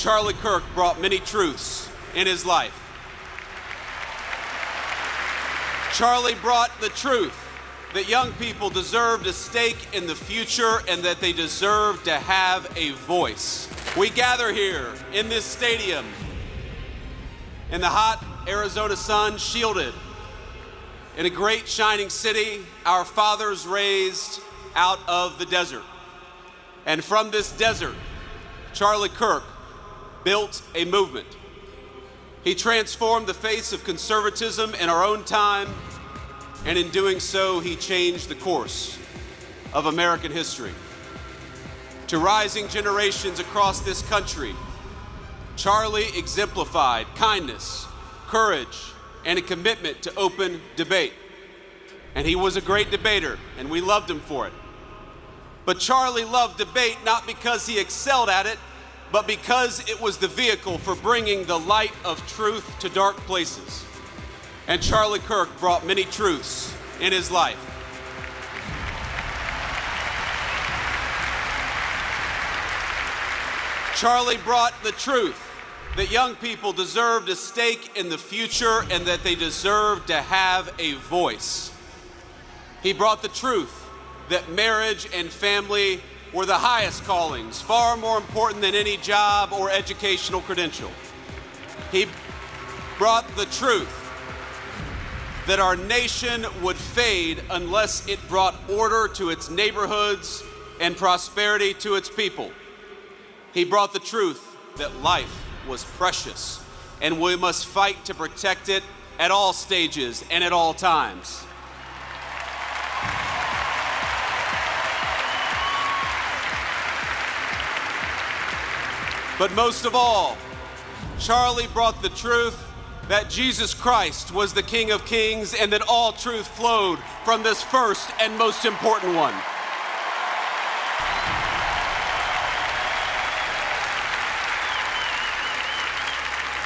Charlie Kirk brought many truths in his life. Charlie brought the truth that young people deserved a stake in the future and that they deserve to have a voice. We gather here in this stadium in the hot Arizona sun, shielded in a great shining city our fathers raised out of the desert. And from this desert, Charlie Kirk built a movement. He transformed the face of conservatism in our own time, and in doing so, he changed the course of American history. To rising generations across this country, Charlie exemplified kindness, courage, and a commitment to open debate. And he was a great debater, and we loved him for it. But Charlie loved debate not because he excelled at it, but because it was the vehicle for bringing the light of truth to dark places. And Charlie Kirk brought many truths in his life. Charlie brought the truth that young people deserved a stake in the future and that they deserved to have a voice. He brought the truth that marriage and family were the highest callings, far more important than any job or educational credential. He brought the truth that our nation would fade unless it brought order to its neighborhoods and prosperity to its people. He brought the truth that life was precious and we must fight to protect it at all stages and at all times. But most of all, Charlie brought the truth that Jesus Christ was the King of Kings and that all truth flowed from this first and most important one.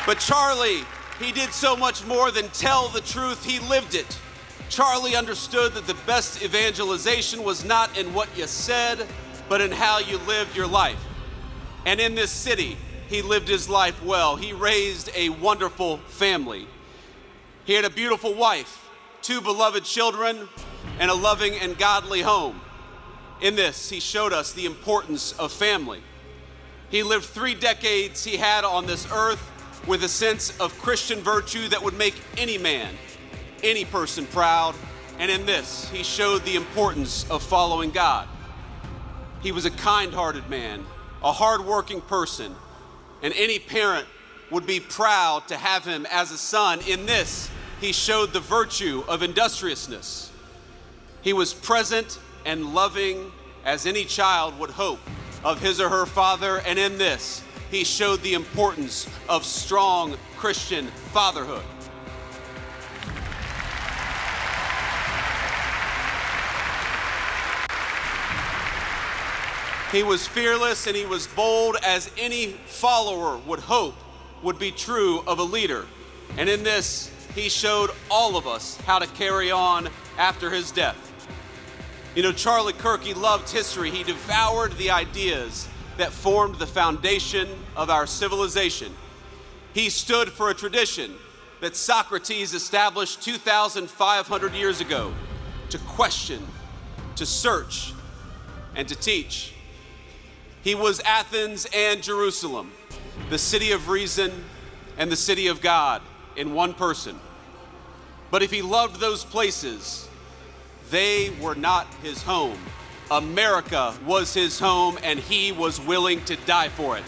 But Charlie, he did so much more than tell the truth, he lived it. Charlie understood that the best evangelization was not in what you said, but in how you lived your life. And in this city, he lived his life well. He raised a wonderful family. He had a beautiful wife, 2 beloved children, and a loving and godly home. In this, he showed us the importance of family. He lived 3 decades he had on this earth with a sense of Christian virtue that would make any man, any person proud. And in this, he showed the importance of following God. He was a kind-hearted man, a hard-working person, and any parent would be proud to have him as a son. In this, he showed the virtue of industriousness. He was present and loving as any child would hope of his or her father, and in this, he showed the importance of strong Christian fatherhood. He was fearless and he was bold as any follower would hope would be true of a leader. And in this, he showed all of us how to carry on after his death. You know, Charlie Kirk, he loved history. He devoured the ideas that formed the foundation of our civilization. He stood for a tradition that Socrates established 2,500 years ago to question, to search, and to teach. He was Athens and Jerusalem, the city of reason and the city of God in one person. But if he loved those places, they were not his home. America was his home, and he was willing to die for it.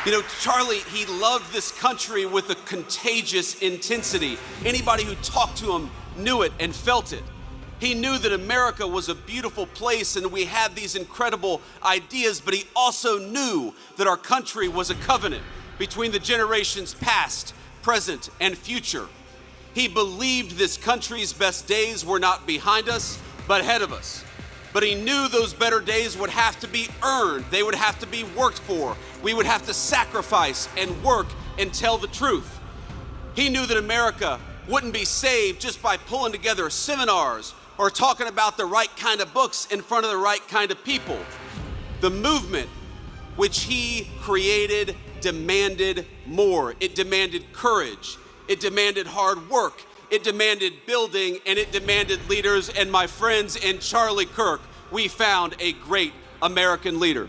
You know, Charlie, he loved this country with a contagious intensity. Anybody who talked to him knew it and felt it. He knew that America was a beautiful place and we had these incredible ideas, but he also knew that our country was a covenant between the generations past, present, and future. He believed this country's best days were not behind us, but ahead of us. But he knew those better days would have to be earned. They would have to be worked for. We would have to sacrifice and work and tell the truth. He knew that America wouldn't be saved just by pulling together seminars or talking about the right kind of books in front of the right kind of people. The movement which he created demanded more. It demanded courage. It demanded hard work. It demanded building, and it demanded leaders. And my friends, in Charlie Kirk, we found a great American leader.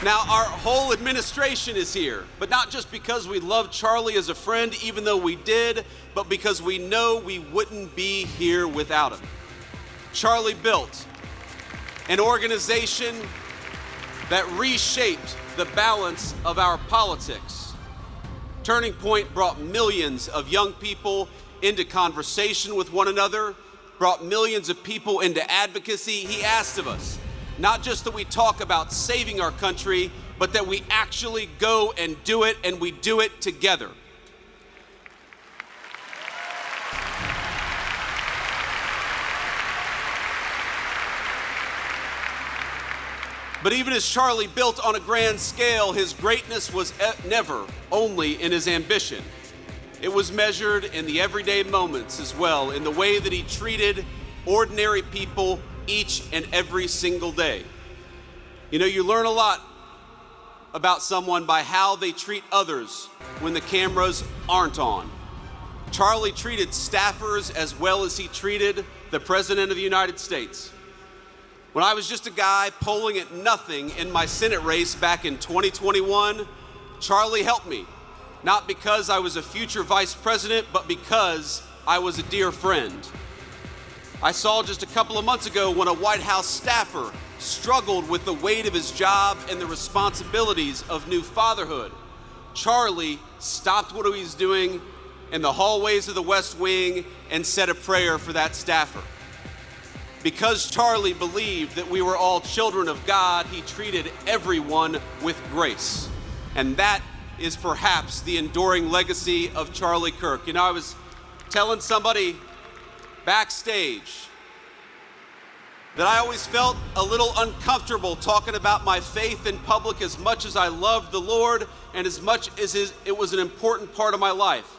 Now, our whole administration is here, but not just because we love Charlie as a friend, even though we did, but because we know we wouldn't be here without him. Charlie built an organization that reshaped the balance of our politics. Turning Point brought millions of young people into conversation with one another, brought millions of people into advocacy. He asked of us, not just that we talk about saving our country, but that we actually go and do it, and we do it together. But even as Charlie built on a grand scale, his greatness was never only in his ambition. It was measured in the everyday moments as well, in the way that he treated ordinary people each and every single day. You know, you learn a lot about someone by how they treat others when the cameras aren't on. Charlie treated staffers as well as he treated the President of the United States. When I was just a guy polling at nothing in my Senate race back in 2021, Charlie helped me, not because I was a future vice president, but because I was a dear friend. I saw just a couple of months ago when a White House staffer struggled with the weight of his job and the responsibilities of new fatherhood. Charlie stopped what he was doing in the hallways of the West Wing and said a prayer for that staffer. Because Charlie believed that we were all children of God, he treated everyone with grace. And that is perhaps the enduring legacy of Charlie Kirk. You know, I was telling somebody backstage that I always felt a little uncomfortable talking about my faith in public as much as I loved the Lord and as much as it was an important part of my life.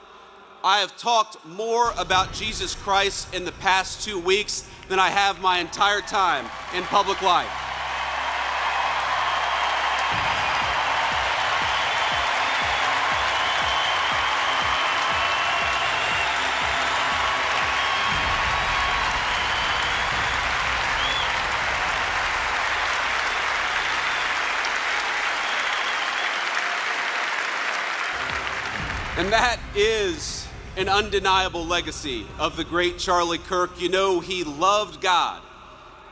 I have talked more about Jesus Christ in the past 2 weeks than I have my entire time in public life. And that is an undeniable legacy of the great Charlie Kirk. You know, he loved God.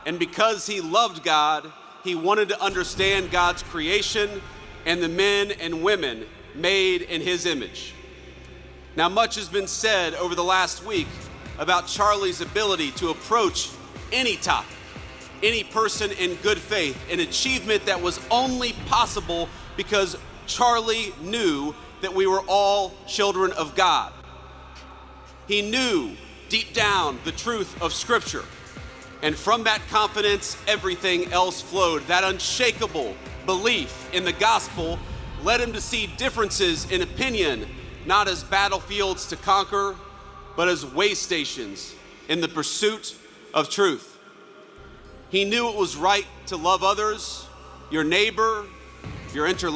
And because he loved God, he wanted to understand God's creation and the men and women made in his image. Now, much has been said over the last week about Charlie's ability to approach any topic, any person in good faith, an achievement that was only possible because Charlie knew that we were all children of God. He knew deep down the truth of Scripture. And from that confidence, everything else flowed. That unshakable belief in the gospel led him to see differences in opinion, not as battlefields to conquer, but as way stations in the pursuit of truth. He knew it was right to love others, your neighbor, your interlocutor,